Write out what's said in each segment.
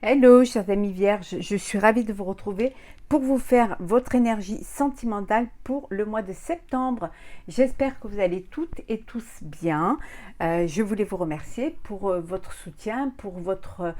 Hello, chers amis vierges, je suis ravie de vous retrouver pour vous faire votre énergie sentimentale pour le mois de septembre. J'espère que vous allez toutes et tous bien. Je voulais vous remercier pour votre soutien, pour votre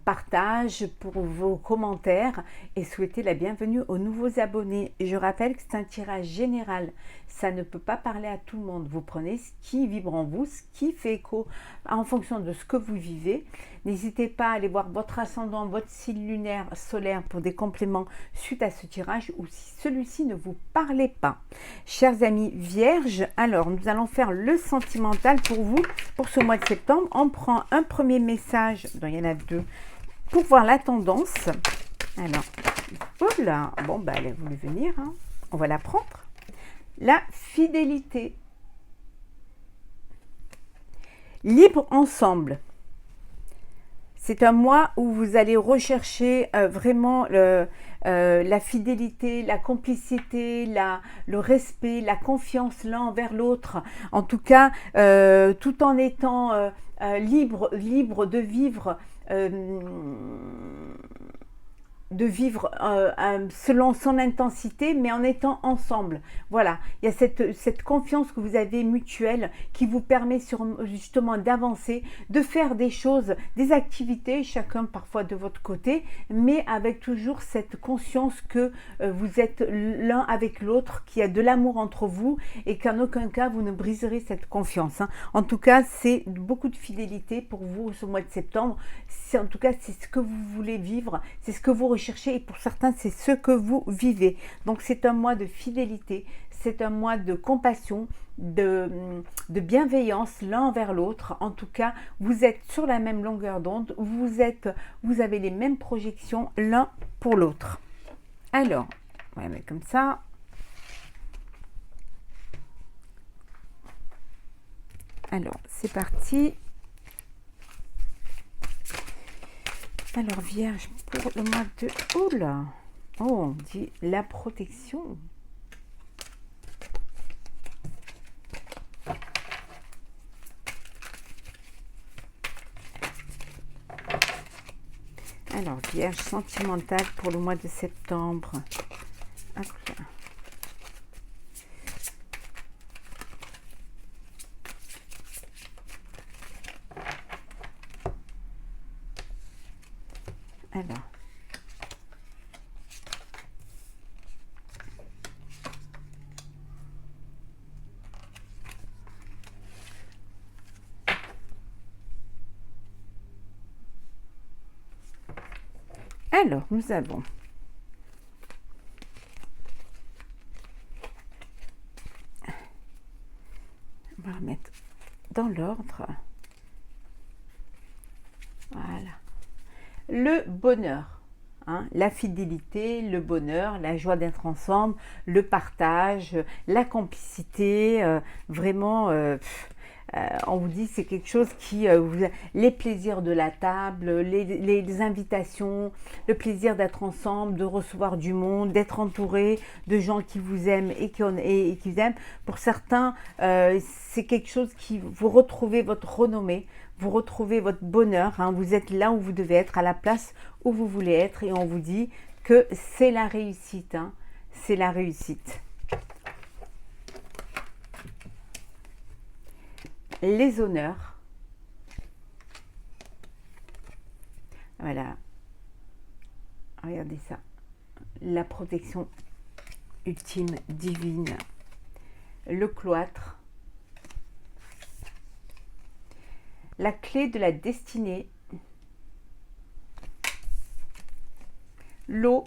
partage, pour vos commentaires et souhaiter la bienvenue aux nouveaux abonnés. Je rappelle que c'est un tirage général. Ça ne peut pas parler à tout le monde. Vous prenez ce qui vibre en vous, ce qui fait écho en fonction de ce que vous vivez. N'hésitez pas à aller voir votre ascendant, votre signe lunaire, solaire pour des compléments suite à ce tirage ou si celui-ci ne vous parlait pas. Chers amis vierges, alors nous allons faire le sentimental pour vous pour ce mois de septembre. On prend un premier message, il y en a deux, pour voir la tendance. Alors, oh là, bon, elle a voulu venir, hein. On va la prendre. La fidélité. Libre ensemble. C'est un mois où vous allez rechercher vraiment la fidélité, la complicité, le respect, la confiance l'un envers l'autre. En tout cas, tout en étant libre de vivre selon son intensité, mais en étant ensemble. Voilà, il y a cette confiance que vous avez mutuelle qui vous permet justement d'avancer, de faire des choses, des activités, chacun parfois de votre côté, mais avec toujours cette conscience que vous êtes l'un avec l'autre, qu'il y a de l'amour entre vous et qu'en aucun cas vous ne briserez cette confiance, hein. En tout cas, c'est beaucoup de fidélité pour vous ce mois de septembre. En tout cas, c'est ce que vous voulez vivre, c'est ce que vous recherchez et pour certains, c'est ce que vous vivez. Donc, c'est un mois de fidélité, c'est un mois de compassion, de bienveillance l'un envers l'autre. En tout cas, vous êtes sur la même longueur d'onde, vous avez les mêmes projections l'un pour l'autre. Alors, on va mettre comme ça. Alors, c'est parti. Alors, Vierge, pour le mois de... Oh là! Oh, on dit la protection. Alors, Vierge sentimentale pour le mois de septembre. Hop là. Alors. Alors, nous avons on va remettre dans l'ordre. Voilà. Le bonheur, hein, la fidélité, le bonheur, la joie d'être ensemble, le partage, la complicité, vraiment... on vous dit c'est quelque chose qui les plaisirs de la table, les invitations, le plaisir d'être ensemble, de recevoir du monde, d'être entouré de gens qui vous aiment et qui vous aiment. Pour certains, c'est quelque chose qui vous retrouvez votre renommée, vous retrouvez votre bonheur, hein, vous êtes là où vous devez être, à la place où vous voulez être, et on vous dit que c'est la réussite, hein, c'est la réussite. Les honneurs. Voilà. Regardez ça. La protection ultime, divine. Le cloître. La clé de la destinée. L'eau.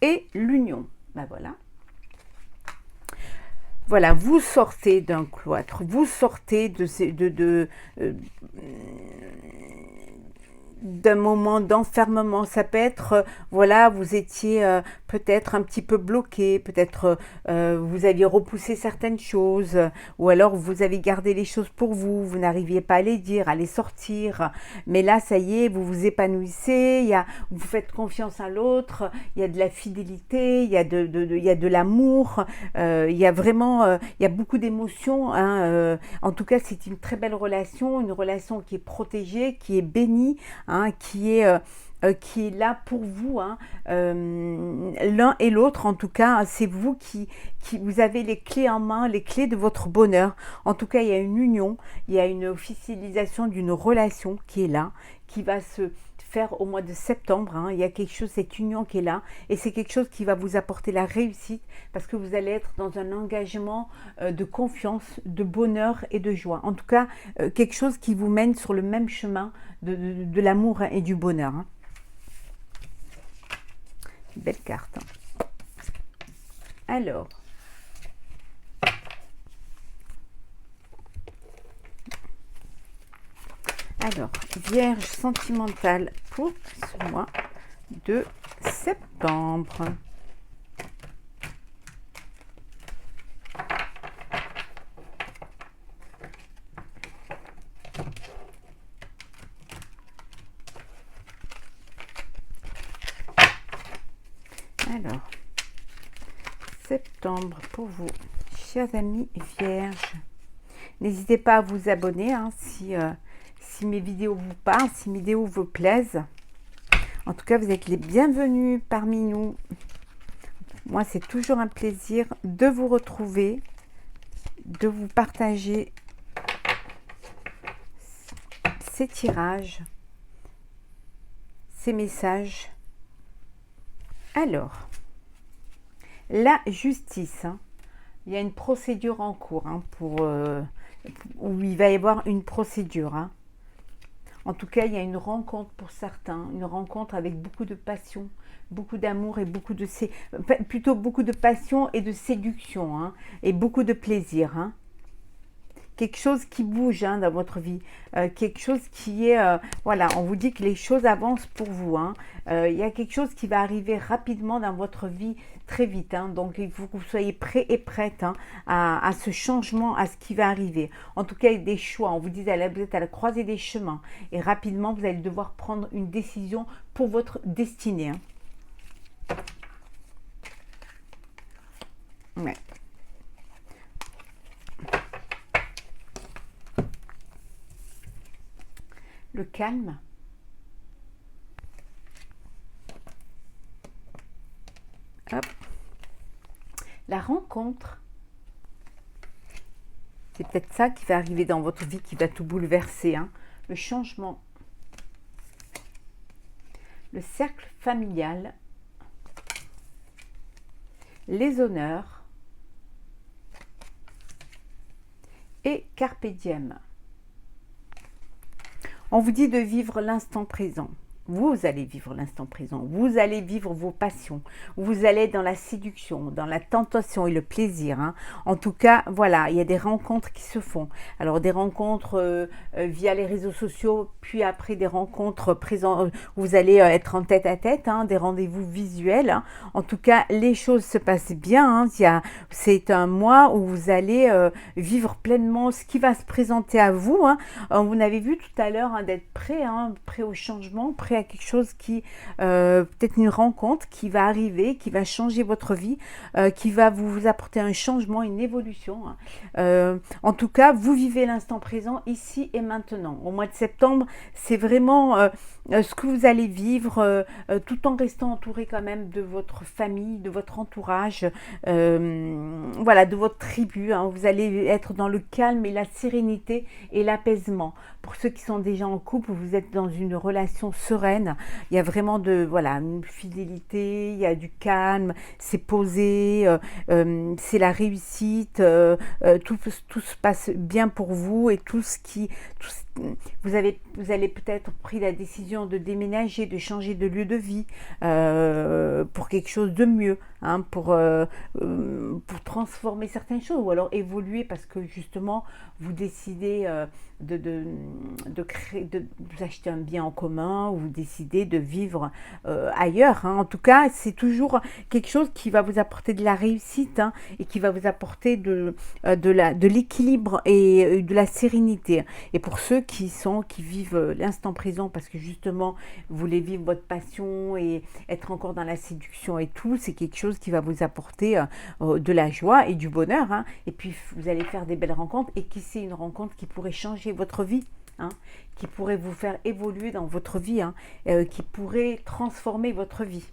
Et l'union. Ben voilà. Voilà, vous sortez d'un cloître, vous sortez d'un moment d'enfermement. Ça peut être, voilà, vous étiez peut-être un petit peu bloqué, peut-être vous aviez repoussé certaines choses, ou alors vous avez gardé les choses pour vous, vous n'arriviez pas à les dire, à les sortir, mais là, ça y est, vous vous épanouissez, vous faites confiance à l'autre, il y a de la fidélité, il y a de l'amour, il y a vraiment, il y a beaucoup d'émotions, hein, en tout cas, c'est une très belle relation, une relation qui est protégée, qui est bénie, hein, qui est là pour vous, hein, l'un et l'autre. En tout cas, c'est vous qui vous avez les clés en main, les clés de votre bonheur. En tout cas, il y a une union, il y a une officialisation d'une relation qui est là, qui va se faire au mois de septembre, hein. Il y a quelque chose, cette union qui est là, et c'est quelque chose qui va vous apporter la réussite, parce que vous allez être dans un engagement de confiance, de bonheur et de joie. En tout cas, quelque chose qui vous mène sur le même chemin de l'amour et du bonheur, hein. Belle carte, hein. Alors, Vierge sentimentale pour ce mois de septembre. Alors, septembre pour vous, chers amis vierges. N'hésitez pas à vous abonner, hein, si mes vidéos vous parlent, si mes vidéos vous plaisent. En tout cas, vous êtes les bienvenus parmi nous. Moi, c'est toujours un plaisir de vous retrouver, de vous partager ces tirages, ces messages. Alors, la justice, hein. Il y a une procédure en cours, hein, où il va y avoir une procédure, hein. En tout cas, il y a une rencontre pour certains, une rencontre avec beaucoup de passion, beaucoup d'amour et plutôt beaucoup de passion et de séduction, hein, et beaucoup de plaisir, hein. Quelque chose qui bouge, hein, dans votre vie, quelque chose qui est, voilà, on vous dit que les choses avancent pour vous, hein. Il y a quelque chose qui va arriver rapidement dans votre vie, très vite, hein. Donc il faut que vous soyez prêts et prêtes, hein, à ce changement, à ce qui va arriver. En tout cas, il y a des choix, on vous dit, vous êtes à la croisée des chemins, et rapidement, vous allez devoir prendre une décision pour votre destinée, hein. Ouais. Le calme. Hop. La rencontre. C'est peut-être ça qui va arriver dans votre vie, qui va tout bouleverser, hein. Le changement. Le cercle familial. Les honneurs. Et Carpe Diem. On vous dit de vivre l'instant présent. Vous allez vivre l'instant présent. Vous allez vivre vos passions. Vous allez dans la séduction, dans la tentation et le plaisir, hein. En tout cas, voilà, il y a des rencontres qui se font. Alors, des rencontres via les réseaux sociaux, puis après des rencontres présentes, où vous allez être en tête-à-tête, hein, des rendez-vous visuels, hein. En tout cas, les choses se passent bien, hein. C'est un mois où vous allez vivre pleinement ce qui va se présenter à vous, hein. Vous avez vu tout à l'heure, hein, d'être prêt, hein, prêt au changement, prêt à quelque chose qui, peut-être une rencontre qui va arriver, qui va changer votre vie, qui va vous apporter un changement, une évolution, hein. En tout cas, vous vivez l'instant présent, ici et maintenant. Au mois de septembre, c'est vraiment ce que vous allez vivre, tout en restant entouré quand même de votre famille, de votre entourage, voilà, de votre tribu, hein. Vous allez être dans le calme et la sérénité et l'apaisement. Pour ceux qui sont déjà en couple, vous êtes dans une relation sereine. Il y a vraiment une fidélité, il y a du calme, c'est posé, c'est la réussite, tout se passe bien pour vous, et vous allez peut-être pris la décision de déménager, de changer de lieu de vie, pour quelque chose de mieux, hein, pour transformer certaines choses, ou alors évoluer parce que justement vous décidez créer, de vous acheter un bien en commun ou vous décidez de vivre ailleurs, hein. En tout cas, c'est toujours quelque chose qui va vous apporter de la réussite, hein, et qui va vous apporter de l'équilibre et de la sérénité. Et pour ceux qui vivent l'instant présent parce que justement vous voulez vivre votre passion et être encore dans la séduction et tout, c'est quelque chose qui va vous apporter de la joie et du bonheur, hein. Et puis vous allez faire des belles rencontres et qui c'est une rencontre qui pourrait changer votre vie, hein, qui pourrait vous faire évoluer dans votre vie, hein, qui pourrait transformer votre vie.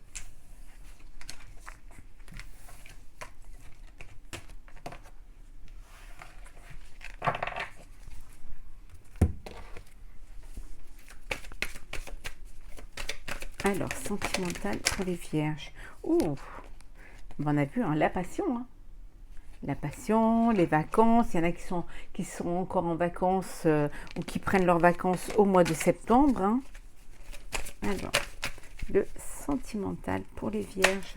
Alors, sentimental pour les vierges. Ouh, on a vu, hein, la passion, hein. La passion, les vacances, il y en a qui sont encore en vacances ou qui prennent leurs vacances au mois de septembre, hein. Alors, le sentimental pour les vierges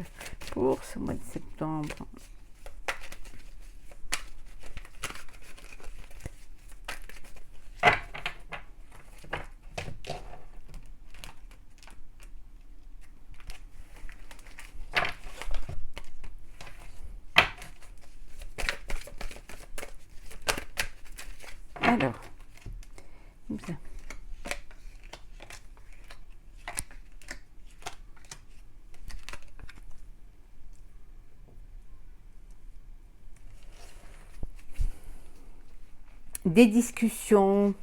pour ce mois de septembre. Alors, des discussions,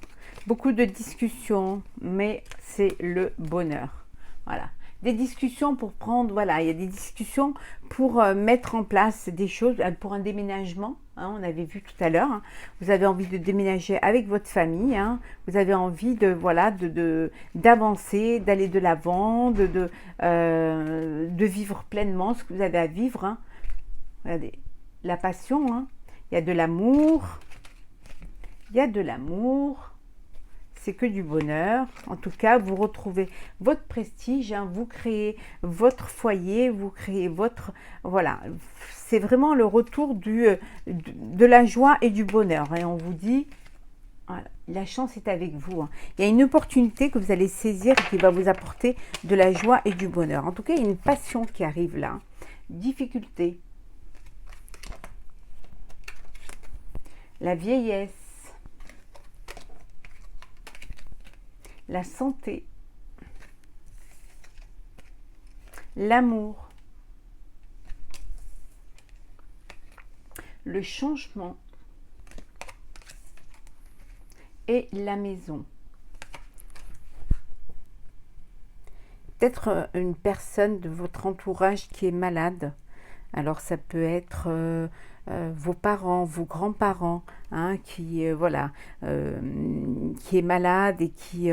beaucoup de discussions, mais c'est le bonheur. Voilà. Des discussions pour prendre, voilà, il y a des discussions pour mettre en place des choses, pour un déménagement, hein, on avait vu tout à l'heure, hein. Vous avez envie de déménager avec votre famille, hein. Vous avez envie de, voilà, d'avancer, d'aller de l'avant, de vivre pleinement ce que vous avez à vivre, hein. Regardez, la passion, hein. Il y a de l'amour, il y a de l'amour, c'est que du bonheur. En tout cas, vous retrouvez votre prestige, hein, vous créez votre foyer, vous créez votre... Voilà, c'est vraiment le retour de la joie et du bonheur. Et on vous dit, voilà, la chance est avec vous, hein. Il y a une opportunité que vous allez saisir et qui va vous apporter de la joie et du bonheur. En tout cas, il y a une passion qui arrive là. Difficulté. La vieillesse. La santé, l'amour, le changement et la maison. Peut-être une personne de votre entourage qui est malade. Alors ça peut être vos parents, vos grands-parents, hein, qui voilà, qui est malade et qui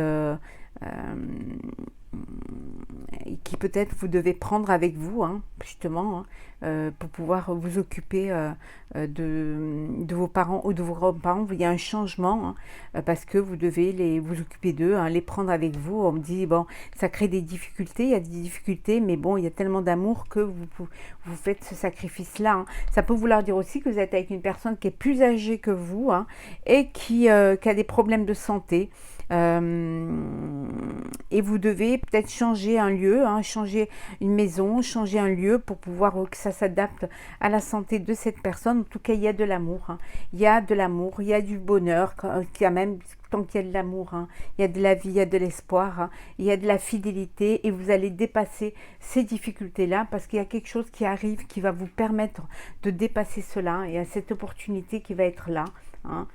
peut-être vous devez prendre avec vous, hein, justement, hein, pour pouvoir vous occuper de vos parents ou de vos grands-parents. Il y a un changement, hein, parce que vous devez vous occuper d'eux, hein, les prendre avec vous. On me dit, bon, ça crée des difficultés, il y a des difficultés, mais bon, il y a tellement d'amour que vous faites ce sacrifice-là, hein. Ça peut vouloir dire aussi que vous êtes avec une personne qui est plus âgée que vous, hein, et qui a des problèmes de santé. Et vous devez peut-être changer un lieu, hein, changer une maison, changer un lieu pour pouvoir que ça s'adapte à la santé de cette personne. En tout cas, il y a de l'amour, hein. Il y a de l'amour, il y a du bonheur, quand même, tant qu'il y a de l'amour, hein. Il y a de la vie, il y a de l'espoir, hein. Il y a de la fidélité et vous allez dépasser ces difficultés-là parce qu'il y a quelque chose qui arrive qui va vous permettre de dépasser cela. Il y a cette opportunité qui va être là, hein.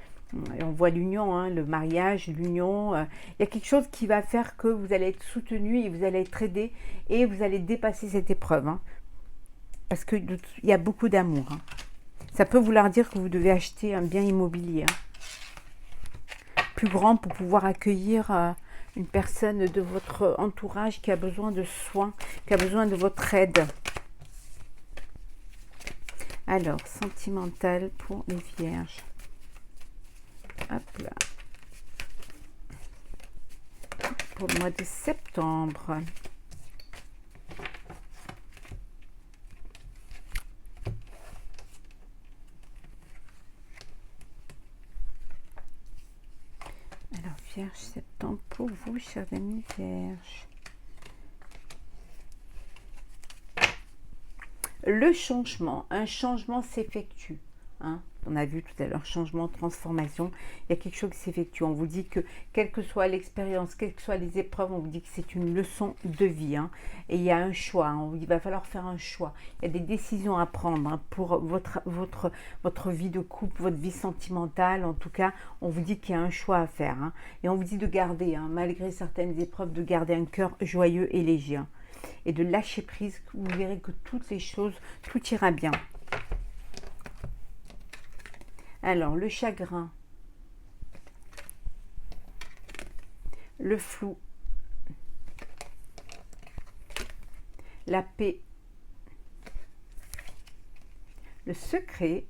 Et on voit l'union, hein, le mariage, l'union. Il y a quelque chose qui va faire que vous allez être soutenu et vous allez être aidé et vous allez dépasser cette épreuve, hein, parce qu'il y a beaucoup d'amour, hein. Ça peut vouloir dire que vous devez acheter un bien immobilier, hein, plus grand pour pouvoir accueillir une personne de votre entourage qui a besoin de soins, qui a besoin de votre aide. Alors, sentimental pour les vierges. Hop là. Pour le mois de septembre. Vierge, septembre pour vous, chers amis Vierges. Le changement, un changement s'effectue. Hein, on a vu tout à l'heure, changement, transformation, il y a quelque chose qui s'effectue. On vous dit que, quelle que soit l'expérience, quelles que soient les épreuves, on vous dit que c'est une leçon de vie. Hein, et il y a un choix, hein, il va falloir faire un choix. Il y a des décisions à prendre hein, pour votre vie de couple, votre vie sentimentale. En tout cas, on vous dit qu'il y a un choix à faire. Hein, et on vous dit de garder, hein, malgré certaines épreuves, de garder un cœur joyeux et léger. Hein, et de lâcher prise, vous verrez que toutes les choses, tout ira bien. Alors, le chagrin, le flou, la paix, le secret,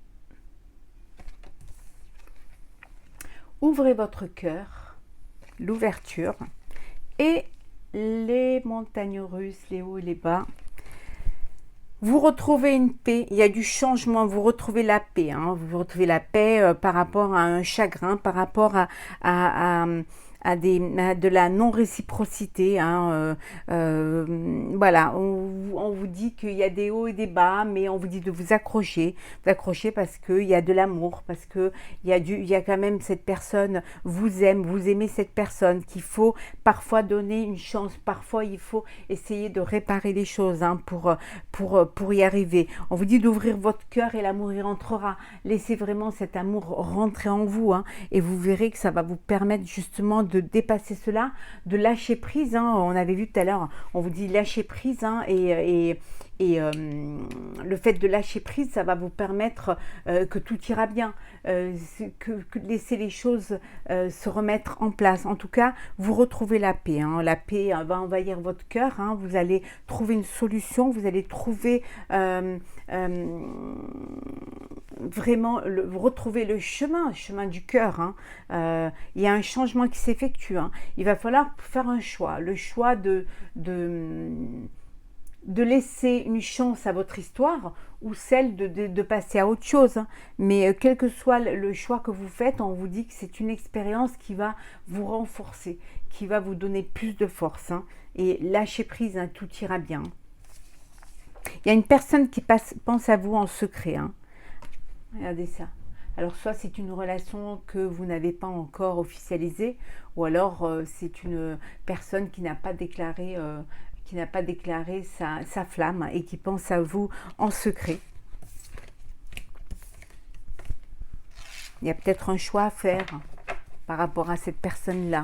ouvrez votre cœur, l'ouverture et les montagnes russes, les hauts et les bas. Vous retrouvez une paix, il y a du changement, vous retrouvez la paix. Hein, vous retrouvez la paix par rapport à un chagrin, par rapport de la non-réciprocité. Hein, voilà, on vous dit qu'il y a des hauts et des bas, mais on vous dit de vous accrocher parce qu'il y a de l'amour, parce qu'il y a quand même cette personne, vous aimez cette personne, qu'il faut parfois donner une chance, parfois il faut essayer de réparer les choses hein, pour y arriver. On vous dit d'ouvrir votre cœur et l'amour y rentrera. Laissez vraiment cet amour rentrer en vous hein, et vous verrez que ça va vous permettre justement de dépasser cela, de lâcher prise. Hein. On avait vu tout à l'heure, on vous dit lâcher prise hein, et le fait de lâcher prise, ça va vous permettre que tout ira bien, que laisser les choses se remettre en place. En tout cas, vous retrouvez la paix. Hein. La paix va envahir votre cœur. Hein. Vous allez trouver une solution. Vous allez trouver vraiment, vous retrouvez le chemin du cœur. Hein. Il y a un changement qui s'effectue. Hein. Il va falloir faire un choix. Le choix de laisser une chance à votre histoire ou celle de passer à autre chose. Hein. Mais quel que soit le choix que vous faites, on vous dit que c'est une expérience qui va vous renforcer, qui va vous donner plus de force. Hein. Et lâchez prise, hein, tout ira bien. Il y a une personne qui pense à vous en secret. Hein. Regardez ça. Alors soit c'est une relation que vous n'avez pas encore officialisée, ou alors c'est une personne qui n'a pas déclaré sa flamme et qui pense à vous en secret. Il y a peut-être un choix à faire par rapport à cette personne-là.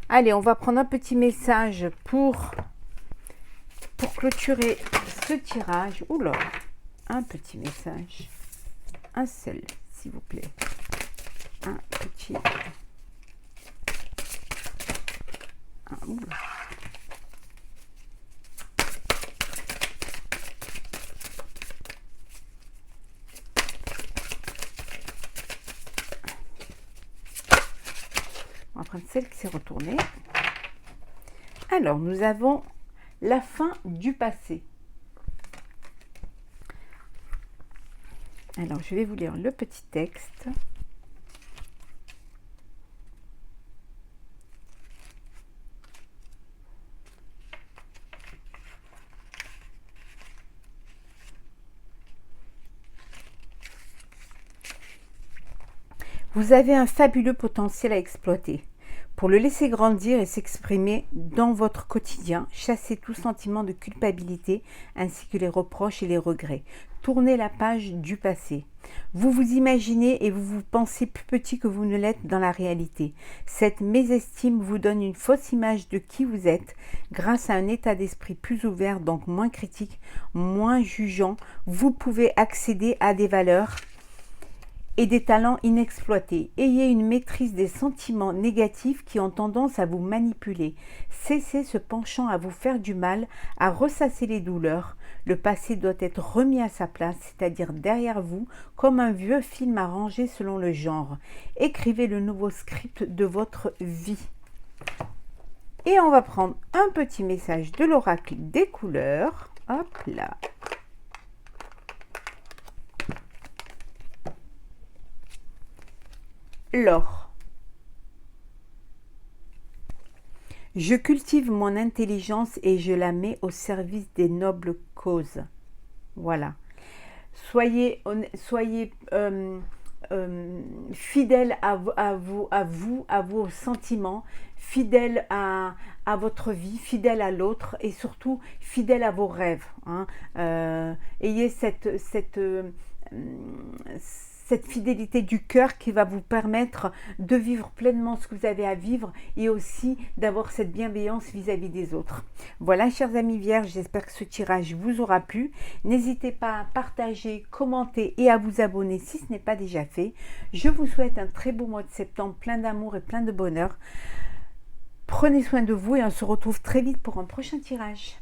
Allez, on va prendre un petit message pour clôturer ce tirage. Oula, un petit message. Un seul, s'il vous plaît. Un petit. Oula. On va prendre celle qui s'est retournée. Alors, nous avons la fin du passé. Alors, je vais vous lire le petit texte. Vous avez un fabuleux potentiel à exploiter. Pour le laisser grandir et s'exprimer dans votre quotidien, chassez tout sentiment de culpabilité ainsi que les reproches et les regrets. Tournez la page du passé. Vous vous imaginez et vous vous pensez plus petit que vous ne l'êtes dans la réalité. Cette mésestime vous donne une fausse image de qui vous êtes. Grâce à un état d'esprit plus ouvert, donc moins critique, moins jugeant, vous pouvez accéder à des valeurs et des talents inexploités. Ayez une maîtrise des sentiments négatifs qui ont tendance à vous manipuler. Cessez ce penchant à vous faire du mal, à ressasser les douleurs. Le passé doit être remis à sa place, c'est-à-dire derrière vous, comme un vieux film à ranger selon le genre. Écrivez le nouveau script de votre vie. Et on va prendre un petit message de l'oracle des couleurs. Hop là. L'or. Je cultive mon intelligence et je la mets au service des nobles causes. Voilà. Soyez fidèle à vos sentiments, fidèle à votre vie, fidèle à l'autre et surtout fidèle à vos rêves. Hein. Ayez cette fidélité du cœur qui va vous permettre de vivre pleinement ce que vous avez à vivre et aussi d'avoir cette bienveillance vis-à-vis des autres. Voilà, chers amis vierges, j'espère que ce tirage vous aura plu. N'hésitez pas à partager, commenter et à vous abonner si ce n'est pas déjà fait. Je vous souhaite un très beau mois de septembre, plein d'amour et plein de bonheur. Prenez soin de vous et on se retrouve très vite pour un prochain tirage.